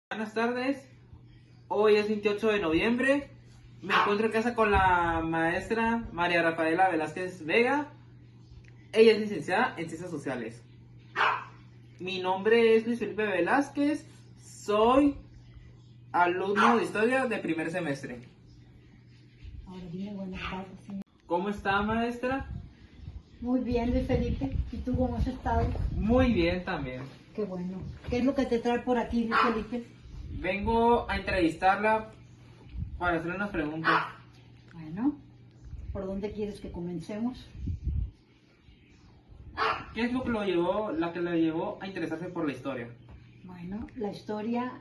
Buenas tardes, hoy es 28 de noviembre, me encuentro en casa con la maestra María Rafaela Velázquez Vega, ella es licenciada en Ciencias Sociales. Mi nombre es Luis Felipe Velázquez, soy alumno de Historia de primer semestre. Ahora dime, buenas tardes, señor. ¿Cómo está, maestra? Muy bien, Luis Felipe. ¿Y tú cómo has estado? Muy bien también. Qué bueno. ¿Qué es lo que te trae por aquí, Luis Felipe? Vengo a entrevistarla para hacerle unas preguntas. Bueno, ¿por dónde quieres que comencemos? ¿Qué es lo que lo llevó a interesarse por la historia? Bueno, la historia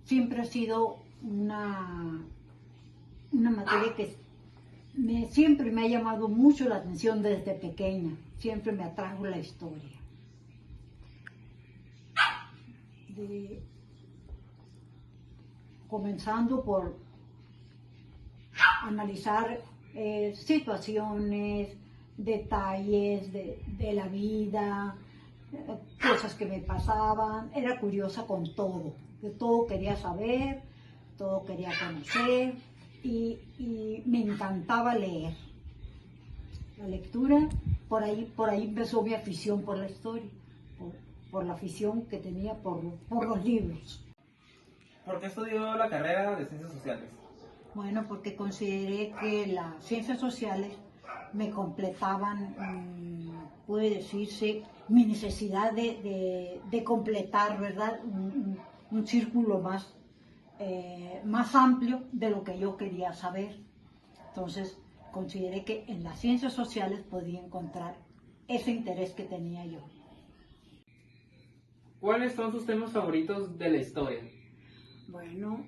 siempre ha sido una materia que siempre me ha llamado mucho la atención desde pequeña. Siempre me atrajo la historia. Comenzando por analizar situaciones, detalles de la vida, cosas que me pasaban. Era curiosa con todo, de todo quería saber, todo quería conocer y me encantaba leer. La lectura, por ahí empezó mi afición por la historia, por la afición que tenía por los libros. ¿Por qué estudió la carrera de Ciencias Sociales? Bueno, porque consideré que las ciencias sociales me completaban, puede decirse, mi necesidad de completar, ¿verdad? Un círculo más amplio de lo que yo quería saber. Entonces, consideré que en las ciencias sociales podía encontrar ese interés que tenía yo. ¿Cuáles son sus temas favoritos de la historia? Bueno,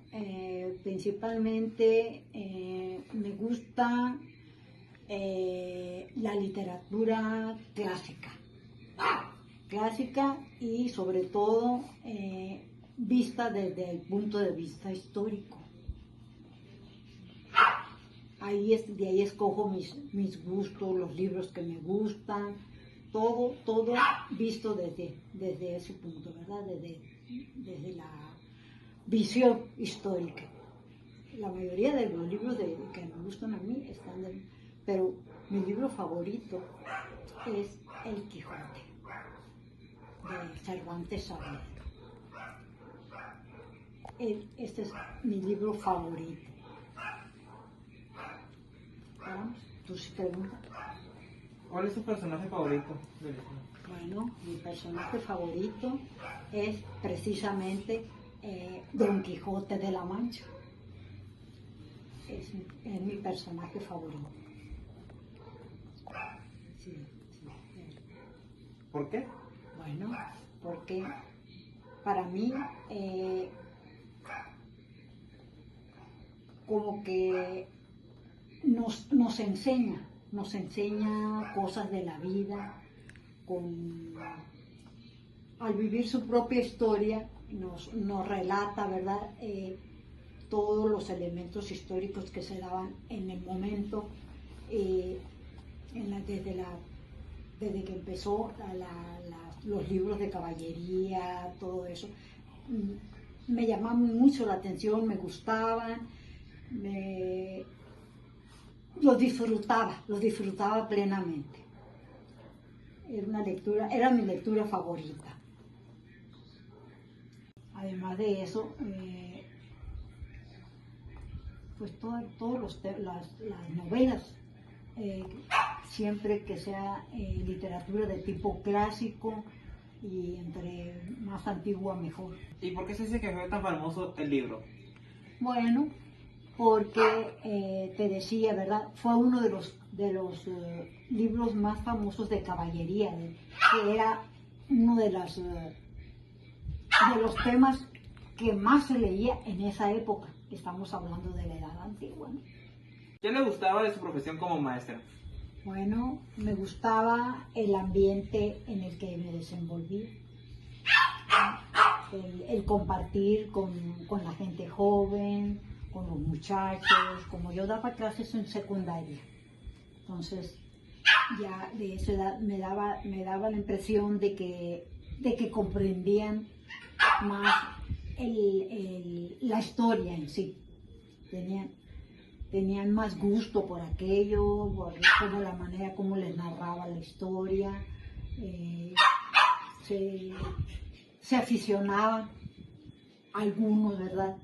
principalmente me gusta la literatura clásica y sobre todo vista desde el punto de vista histórico. De ahí escojo mis gustos, los libros que me gustan, todo visto desde ese punto, ¿verdad? Desde la visión histórica. La mayoría de los libros que me gustan a mí pero mi libro favorito es El Quijote, de Cervantes Saavedra. Este es mi libro favorito. Vamos, tú sí preguntas. ¿Cuál es su personaje favorito de la historia? Bueno, mi personaje favorito es precisamente Don Quijote de la Mancha. Es mi personaje favorito. Sí. ¿Por qué? Bueno, porque para mí como que nos enseña cosas de la vida, al vivir su propia historia nos relata, ¿verdad? Todos los elementos históricos que se daban en el momento, desde que empezó los libros de caballería, todo eso. Me llamaban mucho la atención, me gustaban, los disfrutaba plenamente. Era mi lectura favorita. Además de eso, pues todas las novelas, siempre que sea literatura de tipo clásico y entre más antigua mejor. ¿Y por qué se dice que fue tan famoso el libro? Bueno, porque te decía, ¿verdad? Fue uno de los libros más famosos de caballería, que era uno de los temas que más se leía en esa época. Estamos hablando de la edad antigua, ¿no? ¿Qué le gustaba de su profesión como maestra? Bueno, me gustaba el ambiente en el que me desenvolví, el compartir con la gente joven, con los muchachos. Como yo daba clases en secundaria, entonces ya de esa edad me daba la impresión de que de que comprendían más la historia en sí. Tenían más gusto por aquello, por la manera como les narraba la historia. Se aficionaban algunos, ¿verdad?,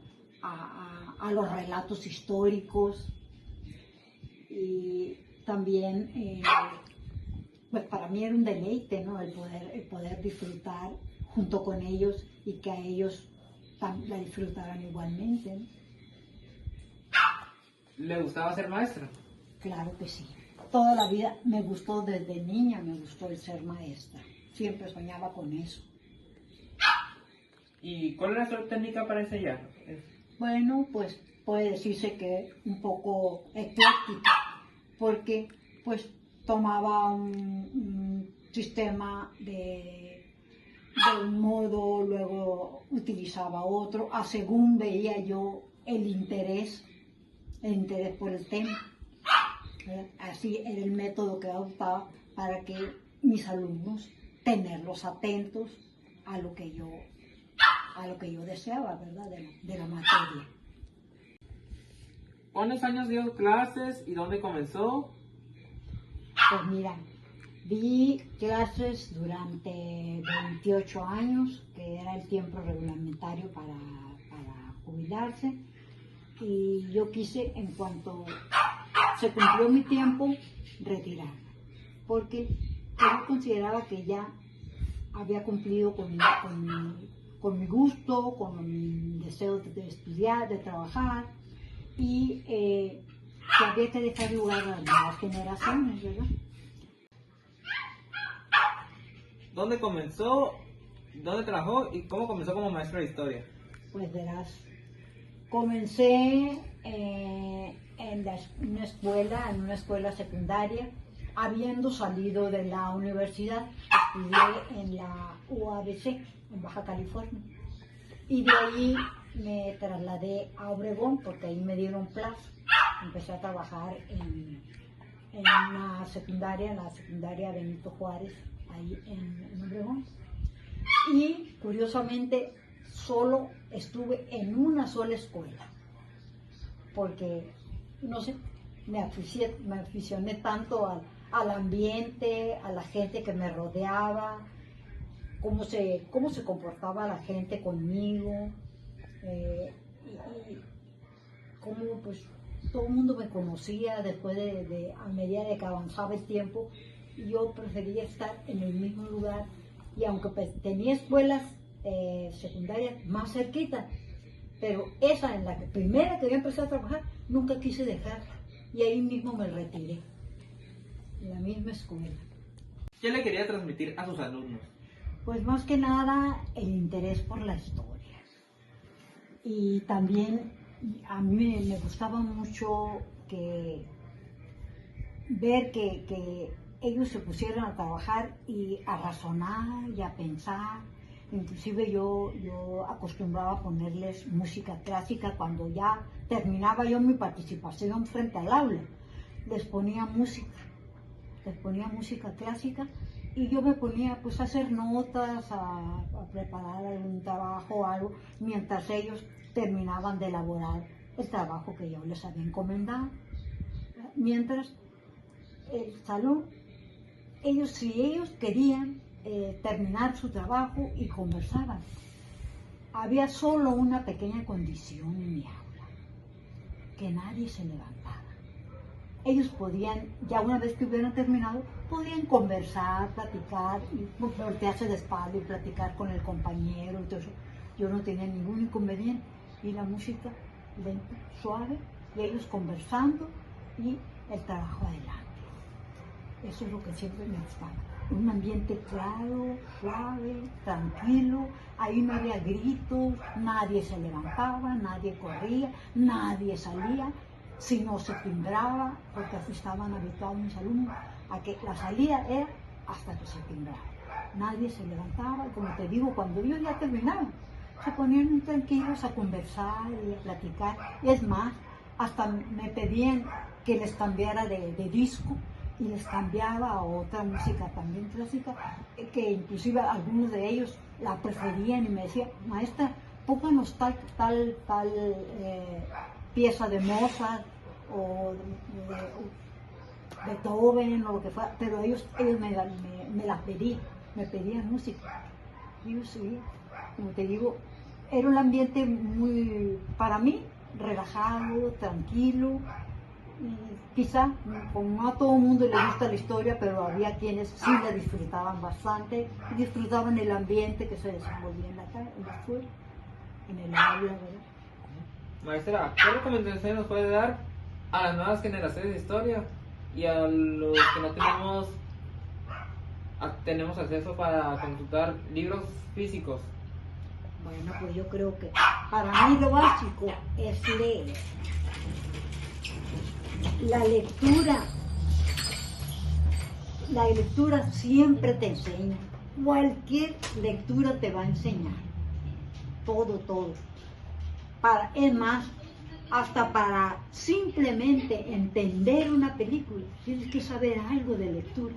a los relatos históricos. Y también, pues para mí era un deleite, ¿no?, el poder disfrutar junto con ellos y que a ellos la disfrutaran igualmente, ¿no? ¿Le gustaba ser maestra? Claro que sí. Toda la vida me gustó, desde niña me gustó el ser maestra. Siempre soñaba con eso. ¿Y cuál era su técnica para enseñar? Bueno, pues puede decirse que un poco ecléctica, porque pues tomaba un sistema de un modo, luego utilizaba otro, a según veía yo el interés por el tema. Así era el método que adoptaba para que mis alumnos, tenerlos atentos a lo que yo deseaba, ¿verdad?, de la materia. ¿Cuántos años dio clases y dónde comenzó? Pues mira, di clases durante 28 años, que era el tiempo reglamentario para jubilarse, y yo quise, en cuanto se cumplió mi tiempo, retirarme, porque yo consideraba que ya había cumplido con mi gusto, con mi deseo de estudiar, de trabajar, y que había que dejar lugar a las nuevas generaciones, ¿verdad? ¿Dónde comenzó? ¿Dónde trabajó? ¿Y cómo comenzó como maestra de historia? Pues verás, comencé en una escuela secundaria, habiendo salido de la universidad. Estudié en la UABC, en Baja California, y de ahí me trasladé a Obregón, porque ahí me dieron plazo. Empecé a trabajar en la secundaria Benito Juárez, ahí en Obregón. Y curiosamente, solo estuve en una sola escuela, porque, no sé, me aficioné tanto al ambiente, a la gente que me rodeaba, cómo se comportaba la gente conmigo, y cómo pues todo el mundo me conocía después a medida de que avanzaba el tiempo. Yo prefería estar en el mismo lugar, y aunque pues, tenía escuelas secundarias más cerquita, pero esa en la primera que yo empecé a trabajar, nunca quise dejarla, y ahí mismo me retiré, en la misma escuela. ¿Qué le quería transmitir a sus alumnos? Pues más que nada el interés por la historia, y también a mí me gustaba mucho ver que ellos se pusieran a trabajar y a razonar y a pensar. Inclusive yo acostumbraba a ponerles música clásica cuando ya terminaba yo mi participación frente al aula. Les ponía música clásica, y yo me ponía pues a hacer notas, a preparar algún trabajo o algo, mientras ellos terminaban de elaborar el trabajo que yo les había encomendado. Mientras el salón, si ellos querían terminar su trabajo, y conversaban. Había solo una pequeña condición en mi aula, que nadie se levantaba. Ellos podían, ya una vez que hubieran terminado, podían conversar, platicar, y voltearse de espalda y platicar con el compañero y todo eso. Yo no tenía ningún inconveniente, y la música lenta, suave, y ellos conversando y el trabajo adelante. Eso es lo que siempre me gustaba. Un ambiente claro, suave, tranquilo. Ahí no había gritos, nadie se levantaba, nadie corría, nadie salía, si no se timbraba, porque así estaban habituados mis alumnos, a que la salida era hasta que se timbraba. Nadie se levantaba, y como te digo, cuando ellos ya terminaban, se ponían muy tranquilos a conversar y a platicar. Y es más, hasta me pedían que les cambiara de disco, y les cambiaba a otra música también clásica, que inclusive algunos de ellos la preferían y me decían, maestra, pónganos tal pieza de Mozart o de Beethoven o lo que fuera, pero ellos me la pedían, me pedían música. Y yo sí, como te digo, era un ambiente muy, para mí, relajado, tranquilo. Y quizá, como no a todo el mundo le gusta la historia, pero había quienes sí la disfrutaban bastante y disfrutaban el ambiente que se desenvolvía en la escuela, en el aula, ¿verdad? Maestra, ¿qué recomendaciones nos puede dar a las nuevas generaciones de historia y a los que no tenemos acceso para consultar libros físicos? Bueno, pues yo creo que para mí lo básico es leer. La lectura siempre te enseña. Cualquier lectura te va a enseñar. Todo. Es más, hasta para simplemente entender una película, tienes que saber algo de lectura.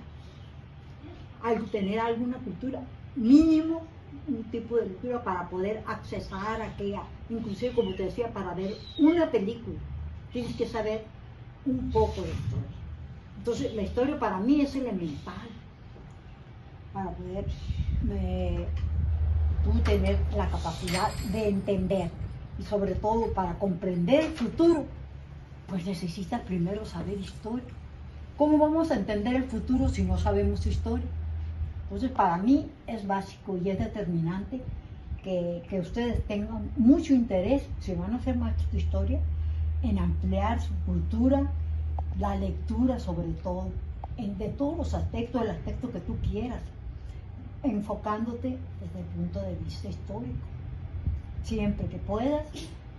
Tener alguna cultura, mínimo un tipo de lectura para poder accesar a aquella, inclusive como te decía, para ver una película, tienes que saber un poco de historia. Entonces la historia para mí es elemental para poder tú tener la capacidad de entender y sobre todo para comprender el futuro, pues necesitas primero saber historia. ¿Cómo vamos a entender el futuro si no sabemos historia? Entonces, para mí es básico y es determinante que ustedes tengan mucho interés, si van a hacer maestros de historia, en ampliar su cultura, la lectura sobre todo, de todos los aspectos, el aspecto que tú quieras, enfocándote desde el punto de vista histórico. Siempre que puedas,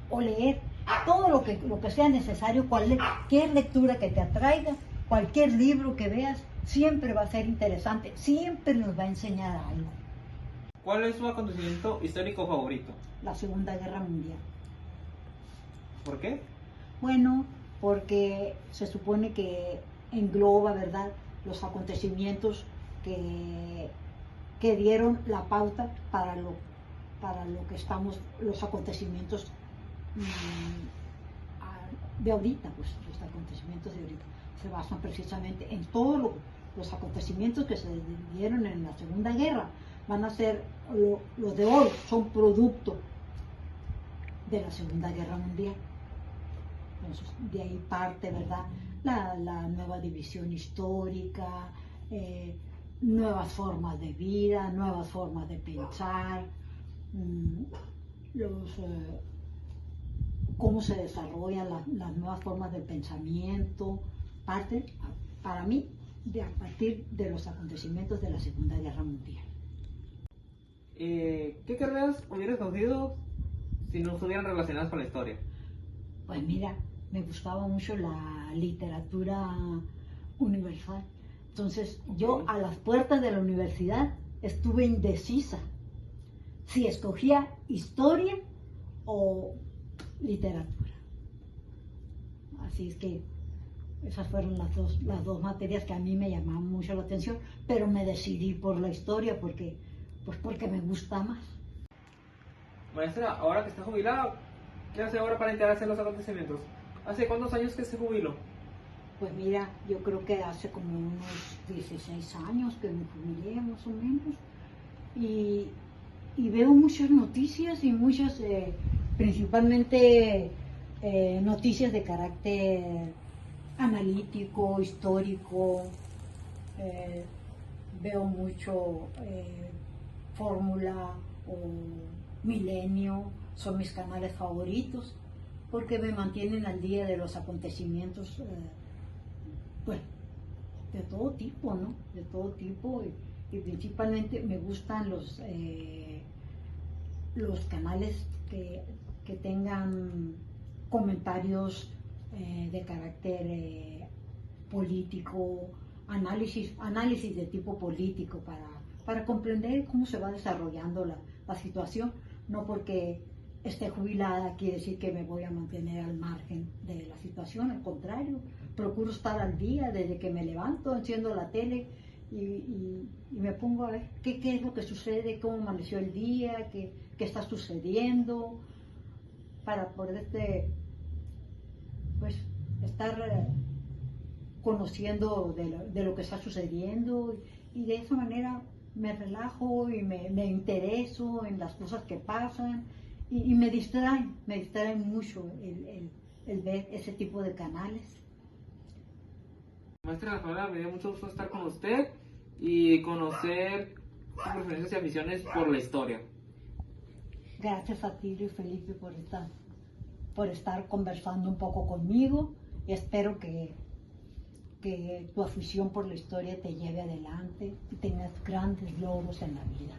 o leer todo lo que sea necesario, cualquier lectura que te atraiga, cualquier libro que veas, siempre va a ser interesante, siempre nos va a enseñar algo. ¿Cuál es su acontecimiento histórico favorito? La Segunda Guerra Mundial. ¿Por qué? Bueno, porque se supone que engloba, ¿verdad?, los acontecimientos que dieron la pauta para lo que estamos, los acontecimientos de ahorita, pues los acontecimientos de ahorita se basan precisamente en todos los acontecimientos que se dieron en la Segunda Guerra. Van a ser, los de hoy son producto de la Segunda Guerra Mundial. Entonces, de ahí parte, ¿verdad?, la nueva división histórica, nuevas formas de vida, nuevas formas de pensar, cómo se desarrollan las nuevas formas del pensamiento, parte, para mí, a partir de los acontecimientos de la Segunda Guerra Mundial. ¿Qué carreras hubieras escogido si no estuvieran relacionadas con la historia? Pues mira, me gustaba mucho la literatura universal. Entonces, yo a las puertas de la universidad estuve indecisa si escogía historia o literatura. Así es que esas fueron las dos materias que a mí me llamaban mucho la atención, pero me decidí por la historia porque me gusta más. Maestra, ahora que está jubilada, ¿qué hace ahora para enterarse en los acontecimientos? ¿Hace cuántos años que se jubiló? Pues mira, yo creo que hace como unos 16 años que me jubilé, más o menos, y veo muchas noticias y muchas, principalmente noticias de carácter analítico, histórico, veo mucho Fórmula o Milenio, son mis canales favoritos, porque me mantienen al día de los acontecimientos, bueno, de todo tipo, ¿no? De todo tipo, y principalmente me gustan los canales que tengan comentarios de carácter político, análisis de tipo político para comprender cómo se va desarrollando la situación, no porque esté jubilada quiere decir que me voy a mantener al margen de la situación, al contrario, procuro estar al día desde que me levanto, enciendo la tele y me pongo a ver qué es lo que sucede, cómo amaneció el día, qué está sucediendo, para poder pues, estar conociendo de lo que está sucediendo y de esa manera me relajo y me intereso en las cosas que pasan y me distraen mucho el ver ese tipo de canales. Maestra Rafaela, me dio mucho gusto estar con usted y conocer sus preferencias y aficiones por la historia. Gracias a ti, Luis Felipe, por estar conversando un poco conmigo. Espero que tu afición por la historia te lleve adelante y tengas grandes logros en la vida.